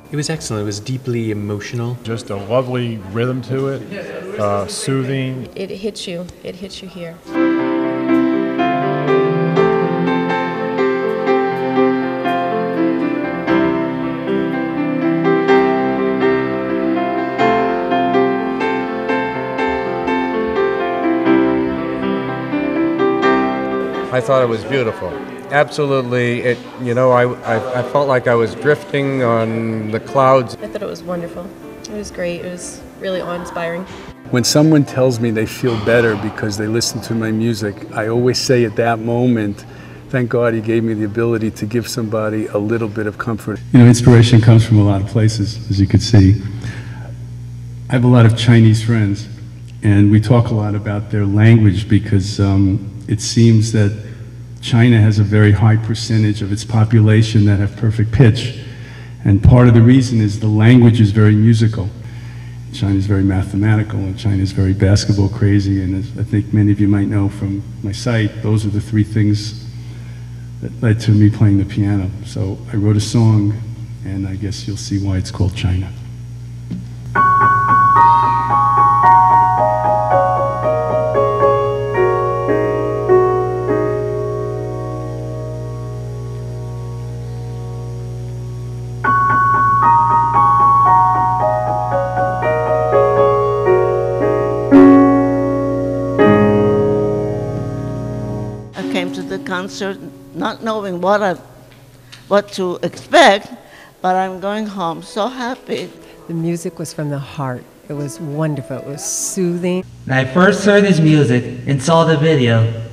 It was excellent. It was deeply emotional. Just a lovely rhythm to it, soothing. It hits you here. I thought it was beautiful. Absolutely, I felt like I was drifting on the clouds. I thought it was wonderful. It was great. It was really awe-inspiring. When someone tells me they feel better because they listen to my music, I always say at that moment, thank God he gave me the ability to give somebody a little bit of comfort. You know, inspiration comes from a lot of places, as you can see. I have a lot of Chinese friends, and we talk a lot about their language because it seems that China has a very high percentage of its population that have perfect pitch. And part of the reason is the language is very musical. China is very mathematical, and China is very basketball crazy. And as I think many of you might know from my site, those are the three things that led to me playing the piano. So I wrote a song, and I guess you'll see why it's called China. Concert, not knowing what to expect, but I'm going home so happy. The music was from the heart. It was wonderful. It was soothing. When I first heard his music and saw the video,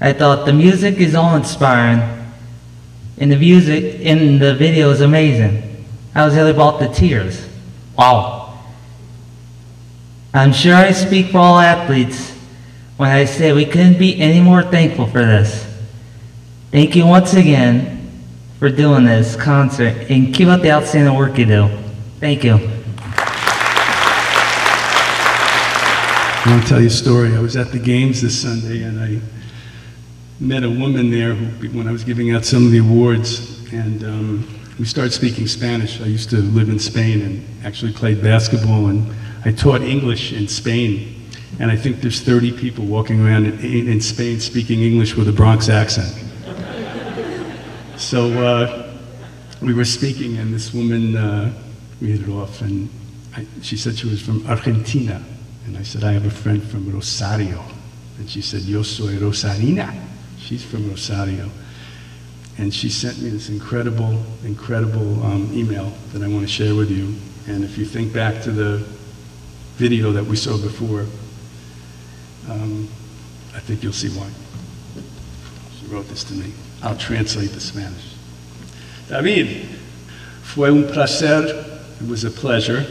I thought the music is awe-inspiring, and the music in the video is amazing. I was really about to tears. Wow. I'm sure I speak for all athletes when I say we couldn't be any more thankful for this. Thank you once again for doing this concert, and keep up the outstanding work you do. Thank you. I want to tell you a story. I was at the games this Sunday, and I met a woman there when I was giving out some of the awards, and we started speaking Spanish. I used to live in Spain and actually played basketball, and I taught English in Spain. And I think there's 30 people walking around in Spain speaking English with a Bronx accent. So we were speaking, and this woman, we hit it off, and she said she was from Argentina. And I said, I have a friend from Rosario. And she said, Yo soy Rosarina. She's from Rosario. And she sent me this incredible email that I want to share with you. And if you think back to the video that we saw before, I think you'll see why. She wrote this to me. I'll translate the Spanish. David, fue un placer, it was a pleasure,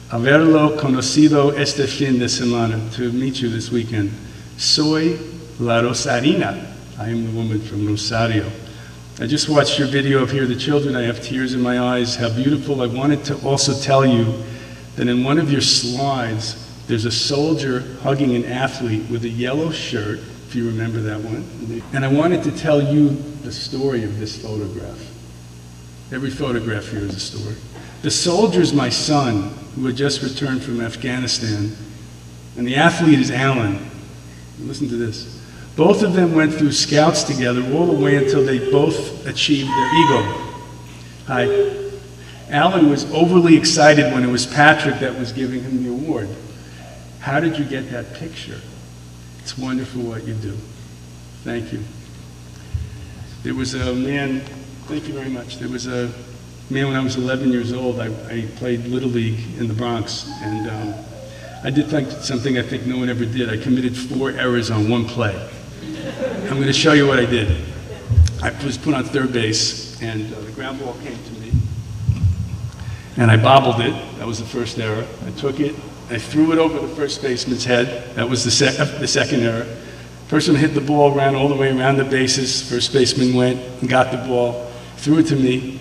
haberlo conocido este fin de semana, to meet you this weekend. Soy la Rosarina. I am the woman from Rosario. I just watched your video of Hear the Children. I have tears in my eyes. How beautiful. I wanted to also tell you that in one of your slides, there's a soldier hugging an athlete with a yellow shirt, if you remember that one. And I wanted to tell you the story of this photograph. Every photograph here is a story. The soldier's my son, who had just returned from Afghanistan, and the athlete is Alan. Listen to this. Both of them went through scouts together all the way until they both achieved their ego. Hi. Alan was overly excited when it was Patrick that was giving him the award. How did you get that picture? It's wonderful what you do. Thank you. There was a man, thank you very much. There was a man when I was 11 years old. I played Little League in the Bronx, and I did something I think no one ever did. I committed 4 errors on one play. I'm going to show you what I did. I was put on third base, and the ground ball came to me, and I bobbled it. That was the first error. I took it. I threw it over the first baseman's head. That was the second error. Person hit the ball, ran all the way around the bases. First baseman went and got the ball, threw it to me.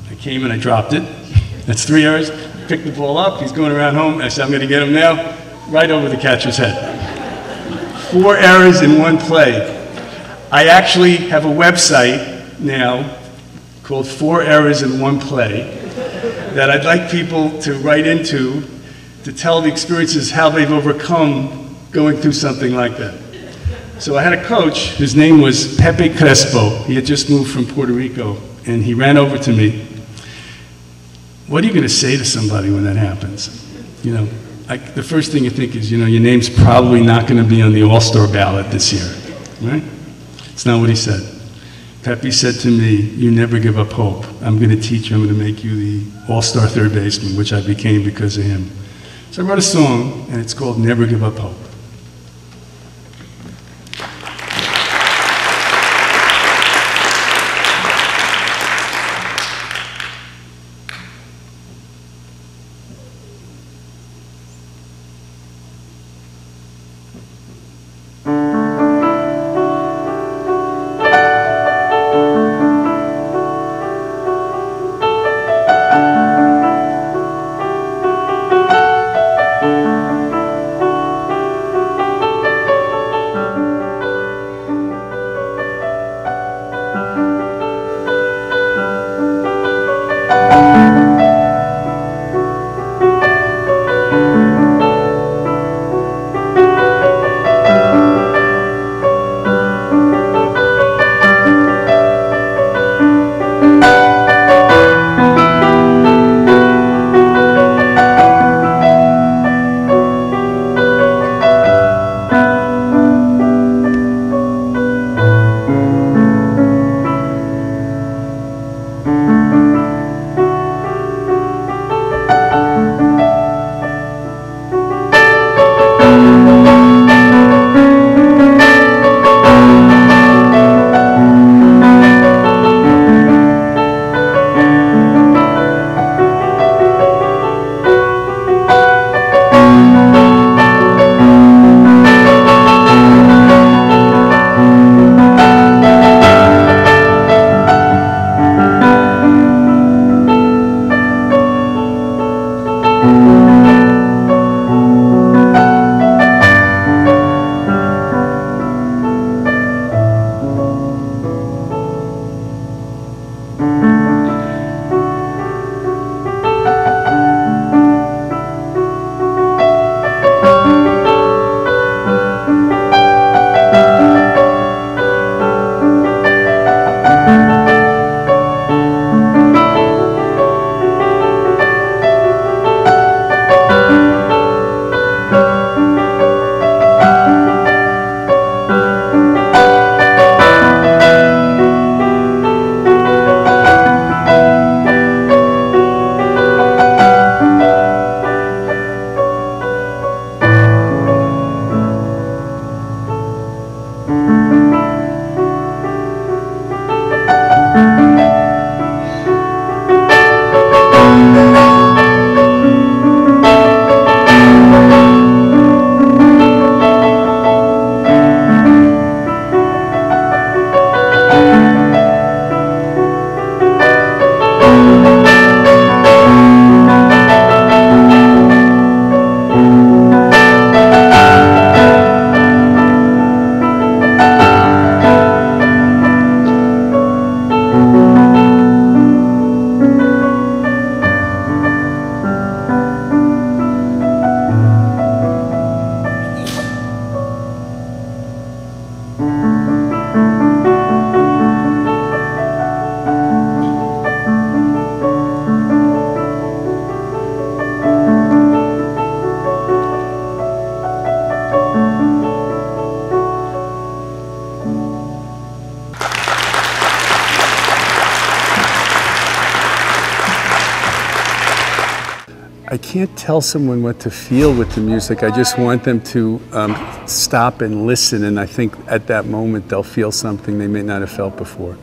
I came and I dropped it. That's 3 errors. Picked the ball up. He's going around home. I said, I'm going to get him now. Right over the catcher's head. 4 errors in one play. I actually have a website now called 4 Errors in One Play. that I'd like people to write into to tell the experiences, how they've overcome going through something like that. So I had a coach, his name was Pepe Crespo. He had just moved from Puerto Rico, and he ran over to me. What are you going to say to somebody when that happens? You know, the first thing you think is, you know, your name's probably not going to be on the All-Star ballot this year, right? It's not what he said. Pepe said to me, you never give up hope. I'm going to teach you, I'm going to make you the All-Star third baseman, which I became because of him. So I wrote a song, and it's called Never Give Up Hope. I can't tell someone what to feel with the music. I just want them to stop and listen, and I think at that moment they'll feel something they may not have felt before.